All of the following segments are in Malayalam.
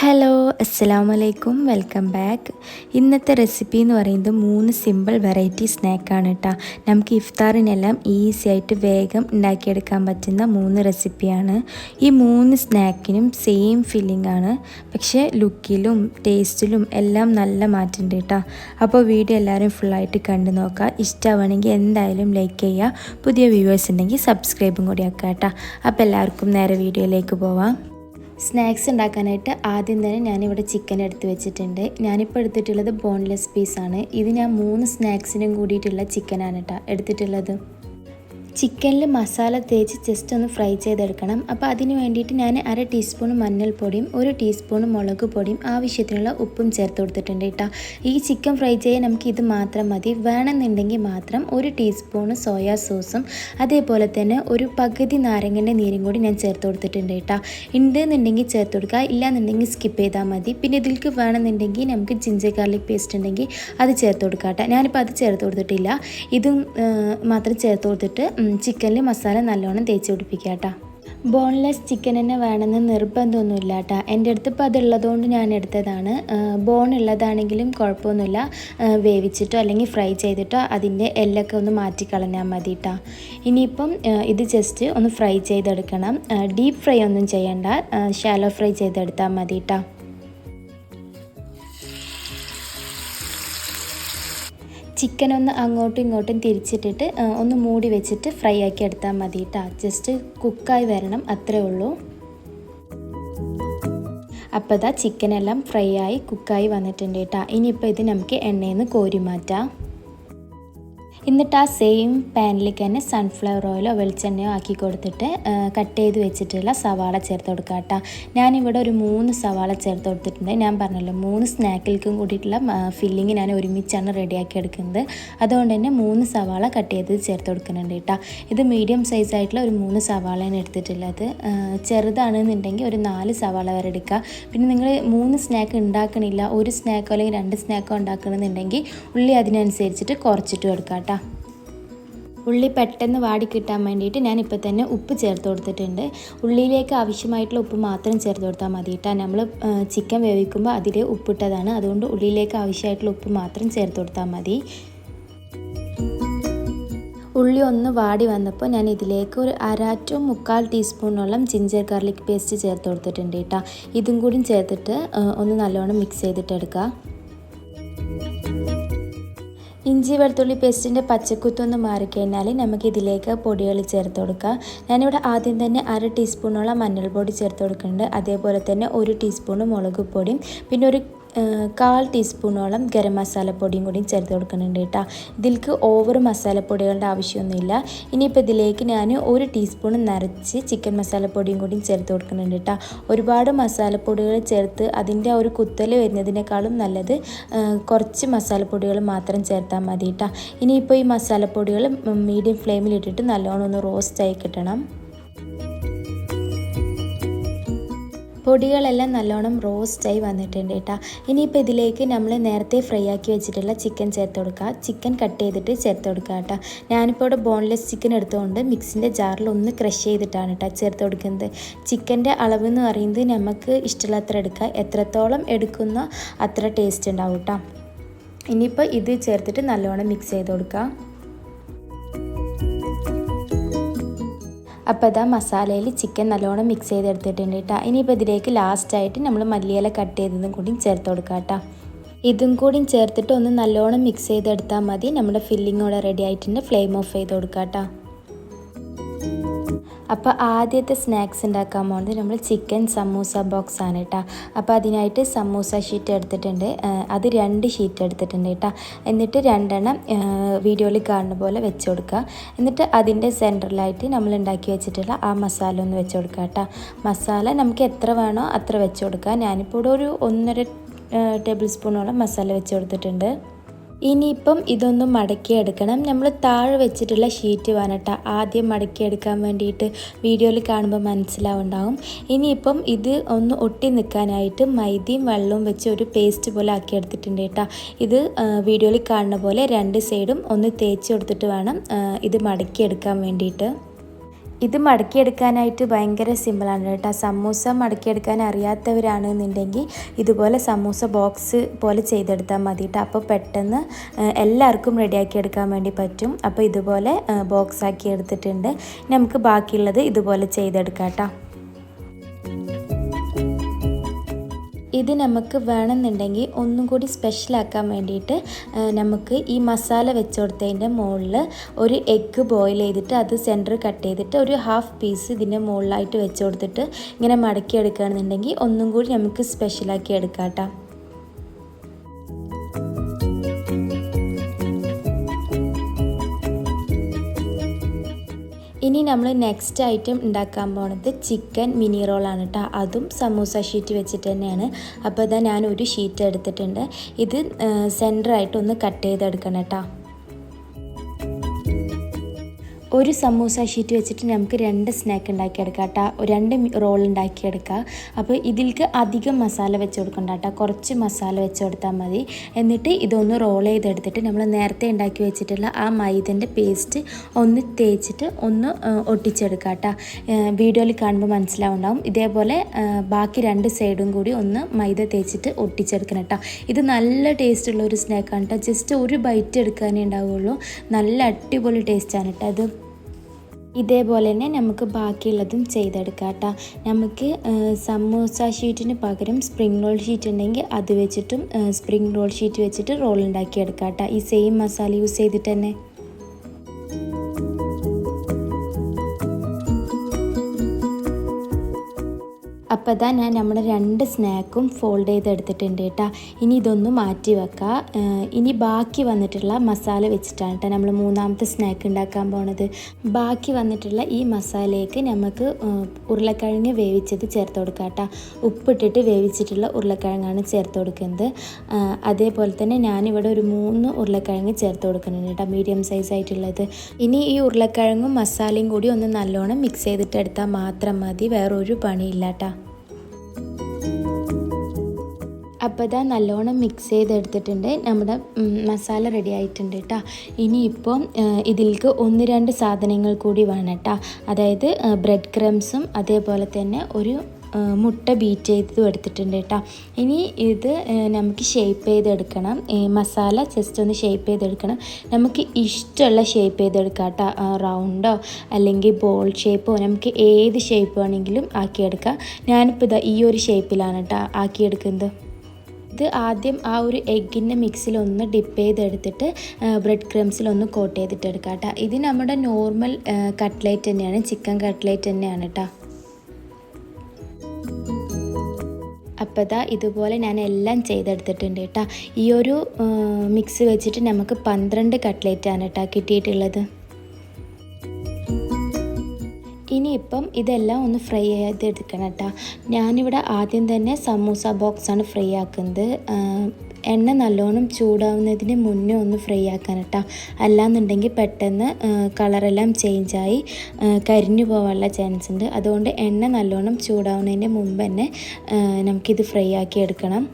ഹലോ അസ്സലാമു അലൈക്കും വെൽക്കം ബാക്ക്. ഇന്നത്തെ റെസിപ്പി എന്ന് പറയുന്നത് 3 സിമ്പിൾ വെറൈറ്റി സ്നാക്കാണ് കേട്ടോ. നമുക്ക് ഇഫ്താറിനെല്ലാം ഈസി ആയിട്ട് വേഗം ഉണ്ടാക്കിയെടുക്കാൻ പറ്റുന്ന 3 റെസിപ്പിയാണ്. ഈ 3 സ്നാക്കിനും സെയിം ഫീലിംഗ് ആണ്, പക്ഷേ ലുക്കിലും ടേസ്റ്റിലും എല്ലാം നല്ല മാറ്റമുണ്ട് കേട്ടോ. അപ്പോൾ വീഡിയോ എല്ലാവരും ഫുള്ളായിട്ട് കണ്ടു നോക്കുക. ഇഷ്ടമാണെങ്കിൽ എന്തായാലും ലൈക്ക് ചെയ്യുക. പുതിയ വ്യൂവേഴ്സ് ഉണ്ടെങ്കിൽ സബ്സ്ക്രൈബും കൂടി ആക്കുക കേട്ടോ. അപ്പോൾ എല്ലാവർക്കും നേരെ വീഡിയോയിലേക്ക് പോവാം. സ്നാക്സ് ഉണ്ടാക്കാനായിട്ട് ആദ്യം തന്നെ ഞാനിവിടെ ചിക്കൻ എടുത്ത് വെച്ചിട്ടുണ്ട്. ഞാനിപ്പോൾ എടുത്തിട്ടുള്ളത് ബോൺലെസ് പീസാണ്. ഇത് ഞാൻ 3 സ്നാക്സിനും കൂടിയിട്ടുള്ള ചിക്കനാണ് കേട്ടോ എടുത്തിട്ടുള്ളത്. ചിക്കനിൽ മസാല തേച്ച് ജസ്റ്റ് ഒന്ന് ഫ്രൈ ചെയ്തെടുക്കണം. അപ്പോൾ അതിന് വേണ്ടിയിട്ട് ഞാൻ 1/2 ടീസ്പൂൺ മഞ്ഞൾപ്പൊടിയും 1 ടീസ്പൂൺ മുളക് പൊടിയും ആവശ്യത്തിനുള്ള ഉപ്പും ചേർത്ത് കൊടുത്തിട്ടുണ്ട് കേട്ടോ. ഈ ചിക്കൻ ഫ്രൈ ചെയ്യാൻ നമുക്ക് ഇത് മാത്രം മതി. വേണമെന്നുണ്ടെങ്കിൽ മാത്രം 1 ടീസ്പൂൺ സോയാ സോസും അതേപോലെ തന്നെ ഒരു പകുതി നാരങ്ങൻ്റെ നീരും കൂടി ഞാൻ ചേർത്ത് കൊടുത്തിട്ടുണ്ട് കേട്ടോ. ഉണ്ടെന്നുണ്ടെങ്കിൽ ചേർത്ത് കൊടുക്കുക, ഇല്ലാന്നുണ്ടെങ്കിൽ സ്കിപ്പ് ചെയ്താൽ മതി. പിന്നെ ഇതിലേക്ക് വേണമെന്നുണ്ടെങ്കിൽ നമുക്ക് ജിഞ്ചർ ഗാർലിക് പേസ്റ്റ് ഉണ്ടെങ്കിൽ അത് ചേർത്ത് കൊടുക്കാം കേട്ടോ. ഞാനിപ്പോൾ അത് ചേർത്ത് കൊടുത്തിട്ടില്ല. ഇതും മാത്രം ചേർത്ത് കൊടുത്തിട്ട് ചിക്കനിൽ മസാല നല്ലോണം തേച്ച് പിടിപ്പിക്കുക കേട്ടോ. ബോൺലെസ് ചിക്കൻ തന്നെ വേണമെന്ന് നിർബന്ധമൊന്നുമില്ല കേട്ടോ. എൻ്റെ അടുത്ത് ഇപ്പോൾ അതുള്ളതുകൊണ്ട് ഞാൻ എടുത്തതാണ്. ബോൺ ഉള്ളതാണെങ്കിലും കുഴപ്പമൊന്നുമില്ല, വേവിച്ചിട്ടോ അല്ലെങ്കിൽ ഫ്രൈ ചെയ്തിട്ടോ അതിൻ്റെ എല്ലൊക്കെ ഒന്ന് മാറ്റിക്കളഞ്ഞാൽ മതി കേട്ടോ. ഇനിയിപ്പം ഇത് ജസ്റ്റ് ഒന്ന് ഫ്രൈ ചെയ്തെടുക്കണം. ഡീപ്പ് ഫ്രൈ ഒന്നും ചെയ്യണ്ട, ഷാലോ ഫ്രൈ ചെയ്തെടുത്താൽ മതി കേട്ടോ. ചിക്കൻ ഒന്ന് അങ്ങോട്ടും ഇങ്ങോട്ടും തിരിച്ചിട്ടിട്ട് ഒന്ന് മൂടി വെച്ചിട്ട് ഫ്രൈ ആക്കി എടുത്താൽ മതി കേട്ടോ. ജസ്റ്റ് കുക്കായി വരണം, അത്രേ ഉള്ളൂ. അപ്പോൾ ഇതാ ചിക്കനെല്ലാം ഫ്രൈ ആയി കുക്കായി വന്നിട്ടുണ്ട് കേട്ടോ. ഇനിയിപ്പോൾ ഇത് നമുക്ക് എണ്ണയിൽ നിന്ന് കോരി മാറ്റാം. എന്നിട്ട് ആ സെയിം പാനിലേക്ക് തന്നെ സൺഫ്ലവർ ഓയിലോ വെളിച്ചെണ്ണയോ ആക്കി കൊടുത്തിട്ട് കട്ട് ചെയ്ത് വെച്ചിട്ടുള്ള സവാള ചേർത്ത് കൊടുക്കുക കേട്ടോ. ഞാനിവിടെ ഒരു 3 സവാള ചേർത്ത് കൊടുത്തിട്ടുണ്ട്. ഞാൻ പറഞ്ഞല്ലോ 3 സ്നാക്കിൽക്കും കൂടിയിട്ടുള്ള ഫില്ലിങ് ഞാൻ ഒരുമിച്ചാണ് റെഡിയാക്കി എടുക്കുന്നത്. അതുകൊണ്ട് തന്നെ 3 സവാള കട്ട് ചെയ്ത് ചേർത്ത് കൊടുക്കുന്നുണ്ട് കേട്ടോ. ഇത് മീഡിയം സൈസായിട്ടുള്ള ഒരു 3 സവാളയാണ് എടുത്തിട്ടുള്ളത്. ചെറുതാണെന്നുണ്ടെങ്കിൽ ഒരു 4 സവാള വരെ എടുക്കുക. പിന്നെ നിങ്ങൾ 3 സ്നാക്ക് ഉണ്ടാക്കണില്ല, ഒരു സ്നാക്കോ അല്ലെങ്കിൽ 2 സ്നാക്കോ ഉണ്ടാക്കണമെന്നുണ്ടെങ്കിൽ ഉള്ളി അതിനനുസരിച്ചിട്ട് കുറച്ചിട്ട് എടുക്കുക കേട്ടോ. ഉള്ളി പെട്ടെന്ന് വാടി കിട്ടാൻ വേണ്ടിയിട്ട് ഞാനിപ്പോൾ തന്നെ ഉപ്പ് ചേർത്ത് കൊടുത്തിട്ടുണ്ട്. ഉള്ളിയിലേക്ക് ആവശ്യമായിട്ടുള്ള ഉപ്പ് മാത്രം ചേർത്ത് കൊടുത്താൽ മതി കേട്ടോ. നമ്മൾ ചിക്കൻ വേവിക്കുമ്പോൾ അതിൽ ഉപ്പിട്ടതാണ്, അതുകൊണ്ട് ഉള്ളിയിലേക്ക് ആവശ്യമായിട്ടുള്ള ഉപ്പ് മാത്രം ചേർത്ത് കൊടുത്താൽ മതി. ഉള്ളി ഒന്ന് വാടി വന്നപ്പോൾ ഞാൻ ഇതിലേക്ക് ഒരു 1/2 to 1/4 ടീസ്പൂണോളം ജിഞ്ചർ ഗാർലിക് പേസ്റ്റ് ചേർത്ത് കൊടുത്തിട്ടുണ്ട് കേട്ടോ. ഇതും കൂടി ചേർത്തിട്ട് ഒന്ന് നല്ലോണം മിക്സ് ചെയ്തിട്ടെടുക്കുക. ഇഞ്ചി വെളുത്തുള്ളി പേസ്റ്റിൻ്റെ പച്ചക്കുത്തൊന്ന് മാറിക്കഴിഞ്ഞാൽ നമുക്ക് ഇതിലേക്ക് പൊടികൾ ചേർത്ത് കൊടുക്കാം. ഞാനിവിടെ ആദ്യം തന്നെ 1/2 ടീസ്പൂണോളം മഞ്ഞൾപ്പൊടി ചേർത്ത് കൊടുക്കുന്നുണ്ട്. അതേപോലെ തന്നെ 1 ടീസ്പൂൺ മുളക് പൊടിയും പിന്നെ ഒരു 1/4 ടീസ്പൂണോളം ഗരം മസാലപ്പൊടിയും കൂടി ചേർത്ത് കൊടുക്കുന്നുണ്ട് കേട്ടോ. ഇതിലേക്ക് ഓവർ മസാലപ്പൊടികളുടെ ആവശ്യമൊന്നുമില്ല. ഇനിയിപ്പോൾ ഇതിലേക്ക് ഞാൻ 1 ടീസ്പൂൺ നിറച്ച് ചിക്കൻ മസാലപ്പൊടിയും കൂടി ചേർത്ത് കൊടുക്കുന്നുണ്ട് കേട്ടോ. ഒരുപാട് മസാലപ്പൊടികൾ ചേർത്ത് അതിൻ്റെ ഒരു കുത്തൽ വരുന്നതിനേക്കാളും നല്ലത് കുറച്ച് മസാലപ്പൊടികൾ മാത്രം ചേർത്താൽ മതി കേട്ടോ. ഇനിയിപ്പോൾ ഈ മസാലപ്പൊടികൾ മീഡിയം ഫ്ലെയിമിലിട്ടിട്ട് നല്ലോണം ഒന്ന് റോസ്റ്റായി കിട്ടണം. പൊടികളെല്ലാം നല്ലോണം റോസ്റ്റായി വന്നിട്ടുണ്ട് കേട്ടോ. ഇനിയിപ്പോൾ ഇതിലേക്ക് നമ്മൾ നേരത്തെ ഫ്രൈ ആക്കി വെച്ചിട്ടുള്ള ചിക്കൻ ചേർത്ത് കൊടുക്കുക. ചിക്കൻ കട്ട് ചെയ്തിട്ട് ചേർത്ത് കൊടുക്കുക കേട്ടോ. ഞാനിപ്പോൾ ഇവിടെ ബോൺലെസ് ചിക്കൻ എടുത്തുകൊണ്ട് മിക്സിൻ്റെ ജാറിൽ ഒന്ന് ക്രഷ് ചെയ്തിട്ടാണ് കേട്ടോ ചേർത്ത് കൊടുക്കുന്നത്. ചിക്കൻ്റെ അളവ് എന്ന് പറയുന്നത് നമുക്ക് ഇഷ്ടമുള്ള അത്ര എടുക്കുക, എത്രത്തോളം എടുക്കുന്ന അത്ര ടേസ്റ്റ് ഉണ്ടാവും കേട്ടോ. ഇനിയിപ്പോൾ ഇത് ചേർത്തിട്ട് നല്ലോണം മിക്സ് ചെയ്ത് കൊടുക്കുക. അപ്പോൾ ഇതാ മസാലയിൽ ചിക്കൻ നല്ലോണം മിക്സ് ചെയ്തെടുത്തിട്ടുണ്ട് കേട്ടോ. ഇനിയിപ്പോൾ ഇതിലേക്ക് ലാസ്റ്റായിട്ട് നമ്മൾ മല്ലിയില കട്ട് ചെയ്തതും കൂടി ചേർത്ത് കൊടുക്കുക കേട്ടോ. ഇതും കൂടി ചേർത്തിട്ട് ഒന്ന് നല്ലോണം മിക്സ് ചെയ്തെടുത്താൽ മതി. നമ്മുടെ ഫില്ലിങ്ങോടെ റെഡി ആയിട്ടുണ്ട്. ഫ്ലെയിം ഓഫ് ചെയ്ത് കൊടുക്കുക കേട്ടോ. അപ്പോൾ ആദ്യത്തെ സ്നാക്സ് ഉണ്ടാക്കാൻ പോകുന്നത് നമ്മൾ ചിക്കൻ സമൂസ ബോക്സ് ആണ് കേട്ടോ. അപ്പോൾ അതിനായിട്ട് സമൂസ ഷീറ്റ് എടുത്തിട്ടുണ്ട്. അത് 2 ഷീറ്റ് എടുത്തിട്ടുണ്ട് കേട്ടോ. എന്നിട്ട് 2 വീഡിയോയിൽ കാണുന്ന പോലെ വെച്ച് കൊടുക്കുക. എന്നിട്ട് അതിൻ്റെ സെൻറ്ററിലായിട്ട് നമ്മൾ ഉണ്ടാക്കി വെച്ചിട്ടുള്ള ആ മസാല ഒന്ന് വെച്ച് കൊടുക്കുക കേട്ടോ. മസാല നമുക്ക് എത്ര വേണോ അത്ര വെച്ച് കൊടുക്കുക. ഞാനിപ്പോൾ ഇവിടെ ഒരു 1.5 ടേബിൾ സ്പൂണോളം മസാല വെച്ച് കൊടുത്തിട്ടുണ്ട്. ഇനിയിപ്പം ഇതൊന്ന് മടക്കിയെടുക്കണം. നമ്മൾ താഴെ വെച്ചിട്ടുള്ള ഷീറ്റ് വേണം ആദ്യം മടക്കിയെടുക്കാൻ വേണ്ടിയിട്ട്. വീഡിയോയിൽ കാണുമ്പോൾ മനസ്സിലാവുണ്ടാവും. ഇനിയിപ്പം ഇത് ഒന്ന് ഒട്ടി നിൽക്കാനായിട്ട് മൈദയും വെള്ളവും വെച്ച് ഒരു പേസ്റ്റ് പോലെ ആക്കിയെടുത്തിട്ടുണ്ട് കേട്ടോ. ഇത് വീഡിയോയിൽ കാണുന്ന പോലെ 2 സൈഡും ഒന്ന് തേച്ച് കൊടുത്തിട്ട് വേണം ഇത് മടക്കിയെടുക്കാൻ വേണ്ടിയിട്ട്. ഇത് മടക്കിയെടുക്കാനായിട്ട് ഭയങ്കര സിമ്പിളാണ് കേട്ടോ. സമൂസ മടക്കിയെടുക്കാൻ അറിയാത്തവരാണെന്നുണ്ടെങ്കിൽ ഇതുപോലെ സമൂസ ബോക്സ് പോലെ ചെയ്തെടുത്താൽ മതി കേട്ടോ. അപ്പോൾ പെട്ടെന്ന് എല്ലാവർക്കും റെഡിയാക്കി എടുക്കാൻ വേണ്ടി പറ്റും. അപ്പോൾ ഇതുപോലെ ബോക്സ് ആക്കി എടുത്തിട്ടുണ്ട്. നമുക്ക് ബാക്കിയുള്ളത് ഇതുപോലെ ചെയ്തെടുക്കാം കേട്ടോ. ഇത് നമുക്ക് വേണമെന്നുണ്ടെങ്കിൽ ഒന്നും കൂടി സ്പെഷ്യലാക്കാൻ വേണ്ടിയിട്ട് നമുക്ക് ഈ മസാല വെച്ച് കൊടുത്തതിൻ്റെ മുകളിൽ ഒരു എഗ്ഗ് ബോയിൽ ചെയ്തിട്ട് അത് സെൻറ്റർ കട്ട് ചെയ്തിട്ട് ഒരു ഹാഫ് പീസ് ഇതിൻ്റെ മുകളിലായിട്ട് വെച്ച് കൊടുത്തിട്ട് ഇങ്ങനെ മടക്കി എടുക്കുകയാണെന്നുണ്ടെങ്കിൽ ഒന്നും കൂടി നമുക്ക് സ്പെഷ്യലാക്കി എടുക്കാം കേട്ടോ. ഇനി നമ്മൾ നെക്സ്റ്റ് ഐറ്റം ഉണ്ടാക്കാൻ പോണത് ചിക്കൻ മിനി റോളാണ് കേട്ടോ. അതും സമൂസ ഷീറ്റ് വെച്ചിട്ട് തന്നെയാണ്. അപ്പോൾ ഇതാ ഞാൻ ഒരു ഷീറ്റ് എടുത്തിട്ടുണ്ട്. ഇത് സെൻറ്ററായിട്ട് ഒന്ന് കട്ട് ചെയ്തെടുക്കണം കേട്ടോ. ഒരു സമൂസ ഷീറ്റ് വെച്ചിട്ട് നമുക്ക് 2 സ്നാക്ക് ഉണ്ടാക്കിയെടുക്കാം കേട്ടോ. 2 റോൾ ഉണ്ടാക്കിയെടുക്കുക. അപ്പോൾ ഇതിലേക്ക് അധികം മസാല വെച്ച് കൊടുക്കണ്ട കേട്ടോ. കുറച്ച് മസാല വെച്ച് കൊടുത്താൽ മതി. എന്നിട്ട് ഇതൊന്ന് റോൾ ചെയ്തെടുത്തിട്ട് നമ്മൾ നേരത്തെ ഉണ്ടാക്കി വെച്ചിട്ടുള്ള ആ മൈദൻ്റെ പേസ്റ്റ് ഒന്ന് തേച്ചിട്ട് ഒന്ന് ഒട്ടിച്ചെടുക്കുക കേട്ടോ. വീഡിയോയിൽ കാണുമ്പോൾ മനസ്സിലാവുണ്ടാവും. ഇതേപോലെ ബാക്കി 2 സൈഡും കൂടി ഒന്ന് മൈദ തേച്ചിട്ട് ഒട്ടിച്ചെടുക്കണം കേട്ടോ. ഇത് നല്ല ടേസ്റ്റുള്ള ഒരു സ്നാക്കാണ് കേട്ടോ. ജസ്റ്റ് ഒരു ബൈറ്റ് എടുക്കാനേ ഉണ്ടാവുള്ളൂ. നല്ല അടിപൊളി ടേസ്റ്റാണ് കേട്ടോ അത്. ഇതേപോലെ തന്നെ നമുക്ക് ബാക്കിയുള്ളതും ചെയ്തെടുക്കാം കേട്ടോ. നമുക്ക് സമൂസ ഷീറ്റിന് പകരം സ്പ്രിംഗ് റോൾ ഷീറ്റ് ഉണ്ടെങ്കിൽ അത് വെച്ചിട്ടും സ്പ്രിംഗ് റോൾ ഷീറ്റ് വെച്ചിട്ട് റോൾ ഉണ്ടാക്കിയെടുക്കാം കേട്ടോ. ഈ സെയിം മസാല യൂസ് ചെയ്തിട്ട് തന്നെ. അപ്പോൾ ഇതാ ഞാൻ നമ്മുടെ 2 സ്നാക്കും ഫോൾഡ് ചെയ്തെടുത്തിട്ടുണ്ട് കേട്ടോ. ഇനി ഇതൊന്ന് മാറ്റി വെക്കാം. ഇനി ബാക്കി വന്നിട്ടുള്ള മസാല വെച്ചിട്ടാണ് കേട്ടോ നമ്മൾ 3ാമത്തെ സ്നാക്ക് ഉണ്ടാക്കാൻ പോണത്. ബാക്കി വന്നിട്ടുള്ള ഈ മസാലയ്ക്ക് നമുക്ക് ഉരുളക്കിഴങ്ങ് വേവിച്ചത് ചേർത്ത് കൊടുക്കാം കേട്ടോ. ഉപ്പിട്ടിട്ട് വേവിച്ചിട്ടുള്ള ഉരുളക്കിഴങ്ങാണ് ചേർത്ത് കൊടുക്കുന്നത്. അതേപോലെ തന്നെ ഞാനിവിടെ ഒരു 3 ഉരുളക്കിഴങ്ങ് ചേർത്ത് കൊടുക്കുന്നുണ്ട് കേട്ടോ, മീഡിയം സൈസ് ആയിട്ടുള്ളത്. ഇനി ഈ ഉരുളക്കിഴങ്ങും മസാലയും കൂടി ഒന്ന് നല്ലോണം മിക്സ് ചെയ്തിട്ട് എടുത്താൽ മാത്രം മതി, വേറൊരു പണിയില്ല കേട്ടോ. അപ്പോൾ ഇതാ നല്ലോണം മിക്സ് ചെയ്തെടുത്തിട്ടുണ്ട്. നമ്മുടെ മസാല റെഡി ആയിട്ടുണ്ട് കേട്ടോ. ഇനിയിപ്പം ഇതിലേക്ക് 1-2 സാധനങ്ങൾ കൂടി വേണം കേട്ടോ. അതായത് ബ്രെഡ് ക്രംസും അതേപോലെ തന്നെ ഒരു മുട്ട ബീറ്റ് ചെയ്തതും എടുത്തിട്ടുണ്ട് കേട്ടോ. ഇനി ഇത് നമുക്ക് ഷേപ്പ് ചെയ്തെടുക്കണം. മസാല ജസ്റ്റ് ഒന്ന് ഷേപ്പ് ചെയ്തെടുക്കണം. നമുക്ക് ഇഷ്ടമുള്ള ഷേപ്പ് ചെയ്തെടുക്കാം കേട്ടോ. റൗണ്ടോ അല്ലെങ്കിൽ ബോൾ ഷേപ്പോ നമുക്ക് ഏത് ഷേപ്പ് വേണമെങ്കിലും ആക്കിയെടുക്കാം. ഞാനിപ്പോൾ ഇതാ ഈ ഒരു ഷേപ്പിലാണ് കേട്ടോ ആക്കിയെടുക്കുന്നത്. ഇത് ആദ്യം ആ ഒരു എഗ്ഗിൻ്റെ മിക്സിലൊന്ന് ഡിപ്പ് ചെയ്തെടുത്തിട്ട് ബ്രെഡ് ക്രംസിലൊന്ന് കോട്ട് ചെയ്തിട്ട് എടുക്കാം കേട്ടോ. ഇത് നമ്മുടെ നോർമൽ കട്ട്ലേറ്റ് തന്നെയാണ്, ചിക്കൻ കട്ട്ലേറ്റ് തന്നെയാണ് കേട്ടോ. അപ്പോൾ ഇതാ ഇതുപോലെ ഞാൻ എല്ലാം ചെയ്തെടുത്തിട്ടുണ്ട് കേട്ടോ. ഈ ഒരു മിക്സ് വെച്ചിട്ട് നമുക്ക് 12 കട്ട്ലേറ്റാണ് കേട്ടോ കിട്ടിയിട്ടുള്ളത്. ഇനിയിപ്പം ഇതെല്ലാം ഒന്ന് ഫ്രൈ ചെയ്തെടുക്കണം കേട്ടോ. ഞാനിവിടെ ആദ്യം തന്നെ സമൂസ ബോക്സാണ് ഫ്രൈ ആക്കുന്നത്. എണ്ണ നല്ലോണം ചൂടാവുന്നതിന് മുന്നേ ഒന്ന് ഫ്രൈ ആക്കാൻ കേട്ടോ. അല്ലാന്നുണ്ടെങ്കിൽ പെട്ടെന്ന് കളറെല്ലാം ചേഞ്ചായി കരിഞ്ഞു പോകാനുള്ള ചാൻസ് ഉണ്ട്. അതുകൊണ്ട് എണ്ണ നല്ലോണം ചൂടാവുന്നതിന് മുമ്പ് തന്നെ നമുക്കിത് ഫ്രൈ ആക്കി എടുക്കണം.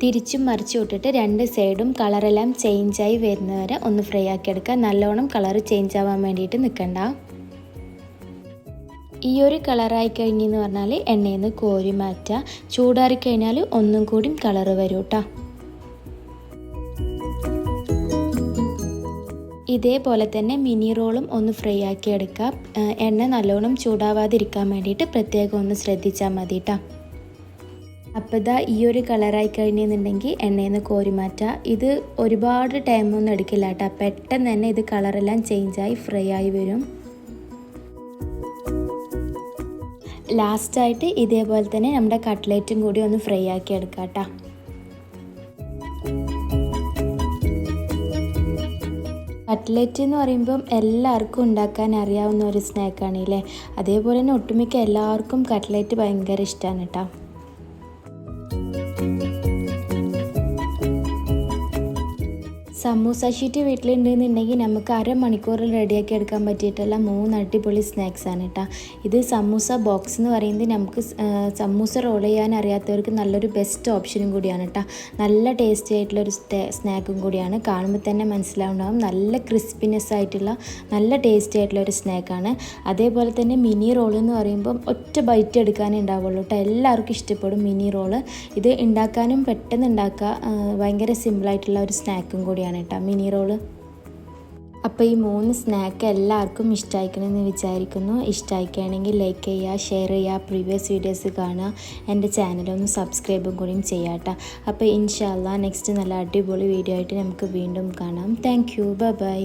തിരിച്ചും മറിച്ച് വിട്ടിട്ട് 2 സൈഡും കളറെല്ലാം ചേഞ്ചായി വരുന്നവരെ ഒന്ന് ഫ്രൈ ആക്കി എടുക്കുക. നല്ലോണം കളർ ചേഞ്ച് ആവാൻ വേണ്ടിയിട്ട് നിൽക്കണ്ട. ഈ ഒരു കളറായി കഴിഞ്ഞെന്ന് പറഞ്ഞാൽ എണ്ണയിൽ നിന്ന് കോരി മാറ്റുക. ചൂടാറിക്കഴിഞ്ഞാൽ ഒന്നും കൂടി കളറ് വരും കേട്ടോ. ഇതേപോലെ തന്നെ മിനി റോളും ഒന്ന് ഫ്രൈ ആക്കി എടുക്കാം. എണ്ണ നല്ലോണം ചൂടാവാതിരിക്കാൻ വേണ്ടിയിട്ട് പ്രത്യേകം ഒന്ന് ശ്രദ്ധിച്ചാൽ മതി കേട്ടോ. അപ്പോൾ ഇതാ ഈ ഒരു കളറായി കഴിഞ്ഞെന്നുണ്ടെങ്കിൽ എണ്ണയിൽ നിന്ന് കോരി മാറ്റുക. ഇത് ഒരുപാട് ടൈമൊന്നും എടുക്കില്ല കേട്ടോ. പെട്ടെന്ന് തന്നെ ഇത് കളറെല്ലാം ചേഞ്ചായി ഫ്രൈ ആയി വരും. ലാസ്റ്റായിട്ട് ഇതേപോലെ തന്നെ നമ്മുടെ കട്ട്ലേറ്റും കൂടി ഒന്ന് ഫ്രൈ ആക്കി എടുക്കാം കേട്ടോ. കട്ട്ലേറ്റ് എന്ന് പറയുമ്പം എല്ലാവർക്കും ഉണ്ടാക്കാൻ അറിയാവുന്ന ഒരു സ്നാക്കാണ് അല്ലേ. അതേപോലെ തന്നെ ഒട്ടുമിക്ക എല്ലാവർക്കും കട്ട്ലേറ്റ് ഭയങ്കര ഇഷ്ടമാണ് കേട്ടോ. സമൂസ ഷീറ്റ് വീട്ടിലുണ്ടെന്നുണ്ടെങ്കിൽ നമുക്ക് അരമണിക്കൂറിൽ റെഡിയാക്കി എടുക്കാൻ പറ്റിയിട്ടുള്ള 3 അടിപൊളി സ്നാക്സാണ് കേട്ടോ. ഇത് സമൂസ ബോക്സ് എന്ന് പറയുന്നത് നമുക്ക് സമൂസ റോൾ ചെയ്യാൻ അറിയാത്തവർക്ക് നല്ലൊരു ബെസ്റ്റ് ഓപ്ഷനും കൂടിയാണ് കേട്ടോ. നല്ല ടേസ്റ്റി ആയിട്ടുള്ളൊരു സ്നാക്കും കൂടിയാണ്. കാണുമ്പോൾ തന്നെ മനസ്സിലാവുണ്ടാകും നല്ല ക്രിസ്പിനെസ് ആയിട്ടുള്ള നല്ല ടേസ്റ്റി ആയിട്ടുള്ള ഒരു സ്നാക്കാണ്. അതേപോലെ തന്നെ മിനി റോൾ എന്ന് പറയുമ്പം ഒറ്റ ബൈറ്റ് എടുക്കാനേ ഉണ്ടാവുള്ളൂ കേട്ടോ. എല്ലാവർക്കും ഇഷ്ടപ്പെടും മിനി റോള്. ഇത് ഉണ്ടാക്കാനും പെട്ടെന്ന് ഉണ്ടാക്കുക, ഭയങ്കര സിമ്പിളായിട്ടുള്ള ഒരു സ്നാക്കും കൂടിയാണ് കേട്ടോ മിനി റോള്. അപ്പോൾ ഈ 3 സ്നാക്ക് എല്ലാവർക്കും ഇഷ്ടമായിക്കണമെന്ന് വിചാരിക്കുന്നു. ഇഷ്ടമായിക്കുകയാണെങ്കിൽ ലൈക്ക് ചെയ്യുക, ഷെയർ ചെയ്യുക, പ്രീവിയസ് വീഡിയോസ് കാണുക, എൻ്റെ ചാനലൊന്ന് സബ്സ്ക്രൈബും കൂടിയും ചെയ്യാം കേട്ടോ. അപ്പോൾ ഇൻഷാ അല്ലാഹ് നെക്സ്റ്റ് നല്ല അടിപൊളി വീഡിയോ ആയിട്ട് നമുക്ക് വീണ്ടും കാണാം. Thank you, by.